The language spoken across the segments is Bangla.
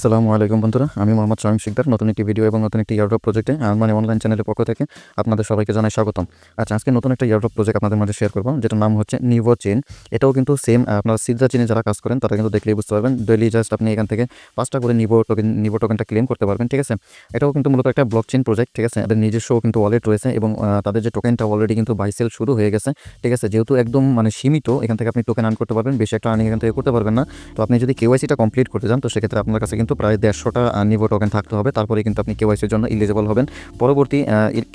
আসসালামু আলাইকুম বন্ধুরা, আমি মোহাম্মদ শামীম শিকদার। নতুন একটি ভিডিও এবং নতুন একটি ইয়ারড্রপ প্রজেক্টে মানে অনলাইন চ্যানেলের পক্ষ থেকে আপনাদের সবাইকে জানাই স্বাগতম। আচ্ছা, আজকে নতুন একটা ইয়ারড্রপ প্রজেক্ট আপনাদের মাঝে শেয়ার করবো, যেটার নাম হচ্ছে নিভো চেইন। এটাও কিন্তু সেম আপনারা সিদ্রা চেইনে যারা কাজ করেন তারা কিন্তু দেখলেই বুঝতে পারবেন। ডেইলি জাস্ট আপনি এখান থেকে 5টা করে নিভো টোকেনটা ক্লেম করতে পারবেন, ঠিক আছে। এটাও কিন্তু মূলত একটা ব্লক চেইন প্রজেক্ট, ঠিক আছে। এদের নিজস্ব কিন্তু ওয়ালেট রয়েছে এবং তাদের যে টোকেনটা অলরেডি কিন্তু বাই সেল শুরু হয়ে গেছে, ঠিক আছে। যেহেতু একদম মানে সীমিত, এখান থেকে আপনি টোকেন আর্ন করতে পারবেন, বেশি একটা আর্নিং এখান থেকে করতে পারবেন না। তো আপনি যদি কেওয়াইসিটা কমপ্লিট করতে চান, তো সেক্ষেত্রে আপনার কাছে কিন্তু প্রায় 150টা নিভো টোকেন থাকতে হবে। তারপরে কিন্তু আপনি কেওয়াইসির জন্য এলিজিবল হবেন। পরবর্তী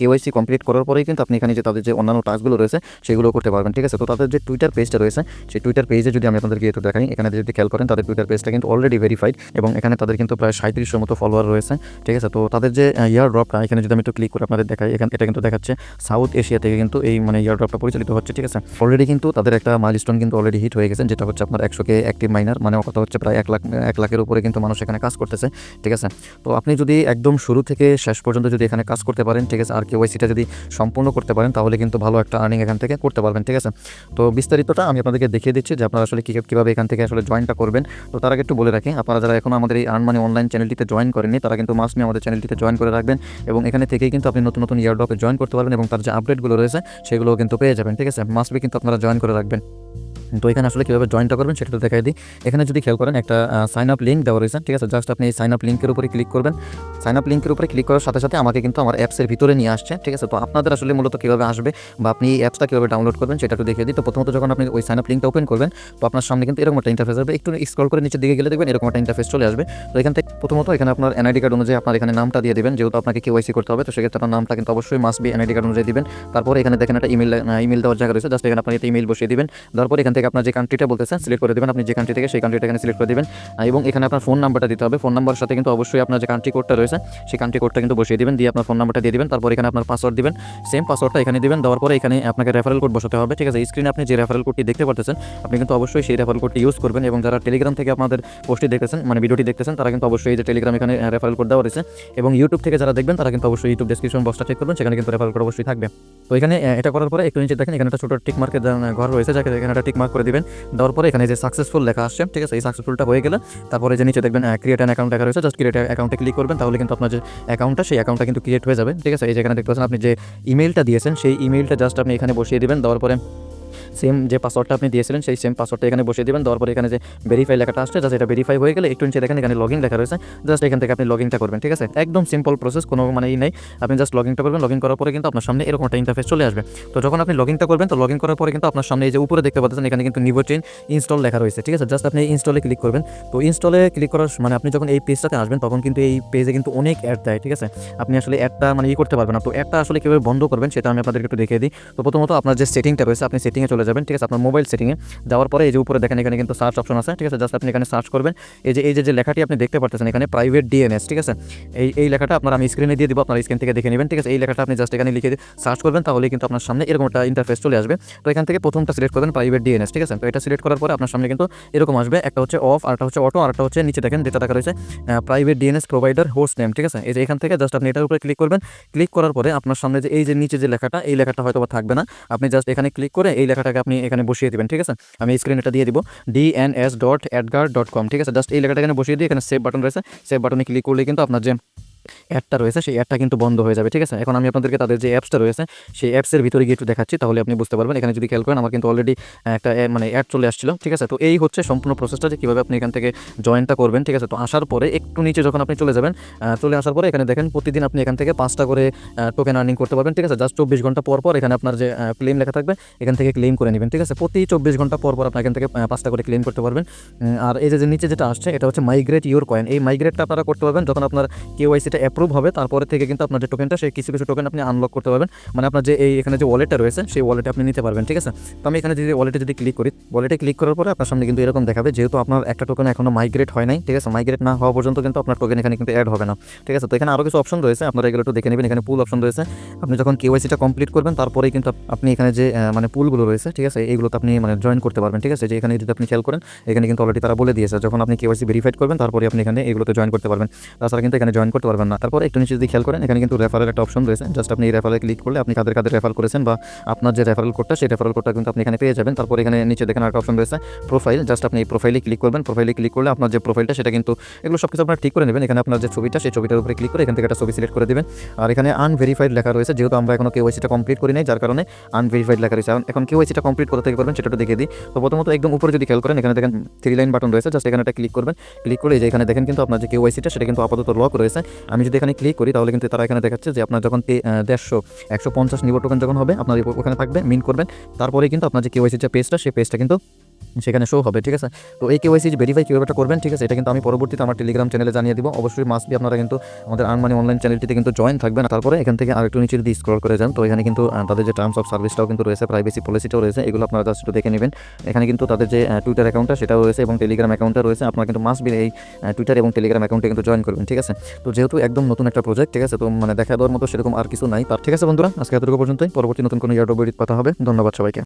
কেওয়াইসি কমপ্লিট করার পরেই কিন্তু আপনি এখানে যে তাদের যে অন্যান্য টাস্কগুলো রয়েছে সেগুলো করতে পারবেন, ঠিক আছে। তো তাদের যে টুইটার পেজটা রয়েছে, সেই টুইটার পেজে যদি আমি আপনাদেরকে একটু দেখাই, এখানে যদি খেয়াল করেন তাদের টুইটার পেজটা কিন্তু অলরেডি ভেরিফাইড এবং এখানে তাদের কিন্তু প্রায় 3700 মতো ফলোয়ার রয়েছে, ঠিক আছে। তো তাদের যে ইয়ার ড্রপটা এখানে যদি আমি একটু ক্লিক করে আপনাদের দেখাই, এটা কিন্তু দেখাচ্ছে সাউথ এশিয়া থেকে কিন্তু এই মানে ইয়ার ড্রপটা পরিচালিত হচ্ছে, ঠিক আছে। অলরেডি কিন্তু তাদের একটা মাইলস্টোন কিন্তু অলরেডি হিট হয়ে গেছে, যেটা হচ্ছে আপনার 100K অ্যাক্টিভ মাইনার, মানে কথা হচ্ছে প্রায় 1 লাখের উপরে কিন্তু মানুষ এখানে কাজ করতেছে, ঠিক আছে। তো আপনি যদি একদম শুরু থেকে শেষ পর্যন্ত যদি এখানে কাজ করতে পারেন, ঠিক আছে, আর কেওয়াইসিটা যদি সম্পূর্ণ করতে পারেন, তাহলে কিন্তু ভালো একটা আর্নিং এখান থেকে করতে পারবেন, ঠিক আছে। তো বিস্তারিতটা আমি আপনাদেরকে দেখিয়ে দিচ্ছি যে আপনারা আসলে কীভাবে এখান থেকে আসলে জয়েনটা করবেন। তো তার আগে একটু বলে রাখি, আপনারা যারা এখন আমাদের এই আর্ন মানি অনলাইন চ্যানেলটিতে জয়েন করেননি, তারা কিন্তু মাস্ট আমাদের চ্যানেলটিতে জয়েন করে রাখবেন এবং এখানে থেকেই কিন্তু আপনি নতুন নতুন ইয়ারড্রপে জয়েন করতে পারবেন এবং তার যে আপডেটগুলো রয়েছে সেগুলোও কিন্তু পেয়ে যাবেন, ঠিক আছে। মাস্ট বি কিন্তু আপনারা জয়েন করে রাখবেন। তো এখানে আসলে কীভাবে জয়েনটা করবেন সেটা দেখাই দিই। এখানে যদি খেয়াল করেন একটা সাইন আপ লিঙ্ক দেওয়া রয়েছে, ঠিক আছে। জাস্ট আপনি এই সাইন আপ লিঙ্কের উপরে ক্লিক করবেন। সাইন আপ লিঙ্কের উপরে ক্লিক করার সাথে সাথে আমাকে কিন্তু আমার অ্যাপসের ভিতরে নিয়ে আসছে, ঠিক আছে। তো আপনাদের আসলে মূলত কীভাবে আসবে বা আপনি এই অ্যাপসটা কীভাবে ডাউনলোড করবেন সেটা একটু দেখিয়ে দিই। তো প্রথমত যখন আপনি ওই সাইন আপ লিঙ্কটা ওপেন করবেন, তো আপনার সামনে কিন্তু এরকম একটা ইন্টারফেস আসবে। একটু স্ক্রল করে নিচের দিকে গেলে দেখবেন এরকম একটা ইন্টারফেস চলে আসবে। তো এখান থেকে প্রথমত এখানে আপনার এনআইডি কার্ড অনুযায়ী আপনার এখানে নামটা দিয়ে দেবেন, যেহেতু আপনাকে কেওয়াইসি করতে হবে। তো সেক্ষেত্রে আপনার নামটা কিন্তু অবশ্যই মাস্ট বি এনআইডি কার্ড অনুযায়ী দিবেন। তারপরে এখানে দেখেন একটা ইমেল দেওয়ার জায়গা রয়েছে, জাস্ট এখানে আপনি একটা ইমেল বসিয়ে দিবেন। তারপর এখান থেকে আপনার যে কান্ট্রিটা বলতেছেন সিলেক্ট করে দেবেন, আপনি যে কান্ট্রি থেকে সেই কান্ট্রিটা এখানে সিলেক্ট করে দেবেন এবং এখানে আপনার ফোন নাম্বারটা দিতে হবে। ফোন নাম্বারের সাথে কিন্তু অবশ্যই আপনার যে কান্ট্রি কোডটা রয়েছে সেই কান্ট্রি কোডটা কিন্তু বসিয়ে দিবেন, দিয়ে আপনার ফোন নাম্বারটা দিয়ে দিবেন। তারপর এখানে আপনার পাসওয়ার্ড দিবেন, সেম পাসওয়ার্ডটা এখানে দিবেন। দেওয়ার পরে এখানে আপনাকে রেফারেল কোড বসাতে হবে, ঠিক আছে। স্ক্রিনে আপনি যে রেফারেল কোডটি দেখতে পাচ্ছেন, আপনি কিন্তু অবশ্যই সেই রেফারেল কোডটি ইউজ করবেন এবং যারা টেলিগ্রাম থেকে আপনাদের পোস্টটি দেখতেছেন, মানে ভিডিওটি দেখতেছেন, তারা কিন্তু অবশ্যই এই যে টেলিগ্রাম এখানে রেফারেল কোড দেওয়া রয়েছে এবং ইউটিউব থেকে যারা দেখবেন তারা কিন্তু অবশ্যই ইউটিউব ডেসক্রিপশন বক্সটা চেক করবেন, সেখানে কিন্তু রেফারেল কোড অবশ্যই থাকবে। তো এখানে এটা করার পরে একটু নিচে দেখেন এখানে একটা ছোট টিক মার্কের ঘর রয়েছে, যাকে এখানে একটা টিক মার্ক করে দিবেন। দেওয়ার পরে এখানে যে সাকসেসফুল লেখা আসছে, ঠিক আছে, এই সাকসেসফুলটা হয়ে গেলে তারপরে যে নিচে দেখবেন ক্রিয়েট অ্যান অ্যাকাউন্ট লেখা রয়েছে, জাস্ট ক্রিয়েট অ্যাকাউন্টে ক্লিক করবেন, তাহলে কিন্তু আপনার যে অ্যাকাউন্টটা সেই অ্যাকাউন্টটা কিন্তু ক্রিয়েট হয়ে যাবে, ঠিক আছে। এই যেখানে দেখতে পাচ্ছেন আপনি যে ইমেলটা দিয়েছেন সেই ইমেলটা জাস্ট আপনি এখানে বসিয়ে দিবেন। দেওয়ার পরে সেম যে পাসওয়ার্ডটা আপনি দিয়েছিলেন সেই সেম পাসওয়ার্ডটা এখানে বসিয়ে দেবেন। দেওয়ার পরে এখানে যে ভেরিফাই লেখাটা আসছে, জাস্ট এটা ভেরিফাই হয়ে গেলে একটু নিচে দেখেন এখানে লগইন লেখা রয়েছে, জাস্ট এখান থেকে আপনি লগইনটা করবেন, ঠিক আছে। একদম সিম্পল প্রসেস, কোনো মানে নেই। আপনি জাস্ট লগইনটা করবেন, লগইন করার পরে কিন্তু আপনার সামনে এরকম একটা ইন্টারফেস চলে আসবে। তো যখন আপনি লগইনটা করবেন, তো লগইন করার পরে কিন্তু আপনার সামনে এই যে উপরে দেখতে পাচ্ছেন এখানে কিন্তু নিভো চেইন ইনস্টল লেখা রয়েছে, ঠিক আছে। জাস্ট আপনি ইনস্টলে ক্লিক করবেন। তো ইনস্টলে ক্লিক করার মানে আপনি যখন এই পেজটাতে আসবেন তখন কিন্তু এই পেজে কিন্তু অনেক অ্যাড দেয়, ঠিক আছে। আপনি আসলে অ্যাডটা মানে করতে পারবেন না। তো অ্যাডটা আসলে কীভাবে বন্ধ করবেন সেটা আমি আপনাদেরকে একটু দেখিয়ে দিই। তো প্রথমত আপনার যে সেটিংটা রয়েছে আপনি সেটিংয়ে চলে যাবেন, ঠিক আছে। আপনার মোবাইল সেটিংয়ে যাওয়ার পরে এই যে উপরে দেখেন এখানে কিন্তু সার্চ অপশন আছে, ঠিক আছে। জাস্ট আপনি এখানে সার্চ করবেন, এই যে লেখাটি আপনি দেখতে পাচ্ছেন এখানে প্রাইভেট ডিএনএস, ঠিক আছে। এই লেখাটা আপনার আমি স্ক্রিনে দিয়ে দিব, আপনার স্ক্রিন থেকে দেখে নেবেন, ঠিক আছে। এই লেখাটা আপনি জাস্ট এখানে লিখে সার্চ করবেন, তাহলে কিন্তু আপনার সামনে এরকম একটা ইন্টারফেস চলে আসবে। তো এখান থেকে প্রথমটা সিলেক্ট করবেন প্রাইভেট ডিএনএস, ঠিক আছে। তো এটা সিলেক্ট করার পরে আপনার সামনে কিন্তু এরকম আসবে, একটা হচ্ছে অফ, আরেকটা হচ্ছে অটো, আরেকটা হচ্ছে নিচে দেখেন যেটা দেখা রয়েছে private DNS provider host name, ঠিক আছে। এই যে এখান থেকে জাস্ট আপনি এটার উপরে ক্লিক করবেন। ক্লিক করার পরে আপনার সামনে যে এই যে নিচে যে লেখাটা, এই লেখাটা হয়তো থাকবে না, আপনি জাস্ট এখানে ক্লিক করে এই লেখাটাকে আপনি এখানে বসিয়ে দিবেন, ঠিক আছে। আমি স্ক্রিনে এটা দিয়ে দিব dns.edgar.com, ঠিক আছে। জাস্ট এই লেখাটা এখানে বসিয়ে দিয়ে এখানে সেভ বাটন রয়েছে, সেভ বাটনে ক্লিক করলে কিন্তু আপনার যে অ্যাডটা রয়েছে সেই অ্যাডটা কিন্তু বন্ধ হয়ে যাবে, ঠিক আছে। এখন আমি আপনাদেরকে তাদের যে অ্যাপসটা রয়েছে সেই অ্যাপসের ভিতরে গিয়ে একটু দেখাচ্ছি, তাহলে আপনি বুঝতে পারবেন। এখানে যদি খেয়াল করেন আমার কিন্তু অলরেডি একটা মানে অ্যাড চলে আসছিল, ঠিক আছে। তো এই হচ্ছে সম্পূর্ণ প্রসেসটা যে কীভাবে আপনি এখান থেকে জয়েনটা করবেন, ঠিক আছে। তো আসার পরে একটু নিচে যখন আপনি চলে যাবেন, চলে আসার পরে এখানে দেখেন প্রতিদিন আপনি এখান থেকে 5টা করে টোকেন আর্নিং করতে পারবেন, ঠিক আছে। জাস্ট 24 ঘন্টা পর পর এখানে আপনার যে ক্লেম লেখা থাকবে এখান থেকে ক্লেম করে নেবেন, ঠিক আছে। প্রতি 24 ঘন্টা পর পর আপনি এখান থেকে 5টা করে ক্লেম করতে পারবেন। আর এই যে নিচে যেটা আসছে এটা হচ্ছে মাইগ্রেট ইউর কয়েন, এই মাইগ্রেটটা আপনারা করতে পারবেন যখন আপনার কেওয়াইসিটা অ্যাপ্রুভ হবে, তারপরে থেকে কিন্তু আপনার যে টোকেনটা সেই কিছু টোকেন আপনি আনলক করতে পারবেন, মানে আপনার যে এখানে যে ওয়ালেটটা রয়েছে সেই ওয়ালেটে আপনি নিতে পারবেন, ঠিক আছে। তো আমি এখানে যদি ওয়ালেটে ক্লিক করি, ওয়ালেটে ক্লিক করার পরে আপনার সামনে কিন্তু এরকম দেখাবে, যেহেতু আপনার একটা টোকেন এখনো মাইগ্রেট হয় নাই, ঠিক আছে। মাইগ্রেট না হওয়া পর্যন্ত কিন্তু আপনার টোকেন এখানে কিন্তু অ্যাড হবে না, ঠিক আছে। তো এখানে আরও কিছু অপশন রয়েছে, আপনারা এগুলো একটু দেখে নেবেন। এখানে পুল অপশন রয়েছে, আপনি যখন কেওয়াইসিটা কমপ্লিট করবেন তারপরেই কিন্তু আপনি এখানে যে মানে পুলগুলো রয়েছে, ঠিক আছে, এইগুলোতে আপনি মানে জয়েন করতে পারবেন, ঠিক আছে। যে এখানে যদি আপনি খেয়াল করেন এখানে কিন্তু অলরেডি তারা বলে দিয়েছে যখন আপনি কেওয়াইসি ভেরিফাইড করবেন তারপরে আপনি এখানে এগুলোতে জয়েন করতে পারবেন, তাছাড়া কিন্তু এখানে জয়েন করতে পারবেন পারবেন না। তারপরে একটু নিচে যদি খেয়াল করেন এখানে কিন্তু রেফারের একটা অপশন রয়েছে। জাস্ট আপনি এই রেফারে ক্লিক করলে আপনি কাদের রেফার করেছেন বা আপনার যে রেফারেল কোডটা সেই রেফারেল কোডটা কিন্তু আপনি এখানে পেয়ে যাবেন। তারপর এখানে নিচে দেখেন একটা অপশন রয়েছে প্রোফাইল। জাস্ট আপনি এই প্রোফাইলে ক্লিক করবেন। প্রোফাইলে ক্লিক করলে আপনার যে প্রোফাইলটা সেটা কিন্তু এগুলো সব কিছু আপনারা ঠিক করে নেবেন। এখানে আপনার যে ছবিটা সেই ছবিটার উপরে ক্লিক করে এখান থেকে একটা ছবি সিলেক্ট করে দিবেন। আর এখানে আনভেরিফাইড লেখা রয়েছে, যেহেতু আমরা এখনো কেওয়াইসিটা কমপ্লিট করি নাই যার কারণে আনভেরিফাইড লেখা রয়েছে। এখন কেওয়াইসিটা কমপ্লিট করতে থেকে করবেন সেটা একটু দেখিয়ে দিই। তো প্রথমত একদম উপরে যদি খেয়াল করেন এখানে দেখেন 3 লাইন বাটন রয়েছে, জাস্ট এখানে একটা ক্লিক করবেন। ক্লিক করে যে এখানে দেখেন কিন্তু আপনার যে কেওয়াইসিটা সেটা কিন্তু আপাতত লক রয়েছে। আমি যদি এখানে ক্লিক করি তাহলে কিন্তু তারা এখানে দেখাচ্ছে যে আপনার যখন 150 নিবো টোকেন যখন হবে আপনার ওখানে থাকবে, মিন করবেন। তারপরে কিন্তু আপনার যে কেওয়াইসি যে পেজটা সেই পেজটা কিন্তু সেখানে শো হবে, ঠিক আছে। তো এই কেওয়াইসি ভেরিফাই কীভাবে করবেন, ঠিক আছে, এটা কিন্তু আমি পরবর্তীতে আমার টেলিগ্রাম চ্যানেলে জানিয়ে দিব। অবশ্যই মাস্ট বি আপনারা কিন্তু আমাদের আর্ন মানি অনলাইন চ্যানেলটিতে কিন্তু জয়েন থাকবেন। তারপরে এখান থেকে আরেকটু নিচে যদি স্ক্রল করে যান তো এখানে কিন্তু তাদের যে টার্মস অফ সার্ভিসটাও কিন্তু রয়েছে, প্রাইভেসি পলিসিটাও রয়েছে, এগুলো আপনারা জাস্ট একটু দেখে নেবেন। এখানে কিন্তু তাদের যে টুইটার অ্যাকাউন্টটা সেটাও রয়েছে এবং টেলিগ্রাম অ্যাকাউন্টটা রয়েছে। আপনারা কিন্তু মাস্ট বি এই টুইটার এবং টেলিগ্রাম অ্যাকাউন্টে কিন্তু জয়েন করবেন, ঠিক আছে। তো যেহেতু একদম নতুন একটা প্রজেক্ট, ঠিক আছে, তো দেখা দেওয়ার মতো সেরকম আর কিছু নাই তার, ঠিক আছে বন্ধুরা, আজকে এতটুকু পর্যন্তই। পরবর্তী নতুন কোনো ইয়ারড্রপ ভিডিও কথা হবে। ধন্যবাদ সবাইকে।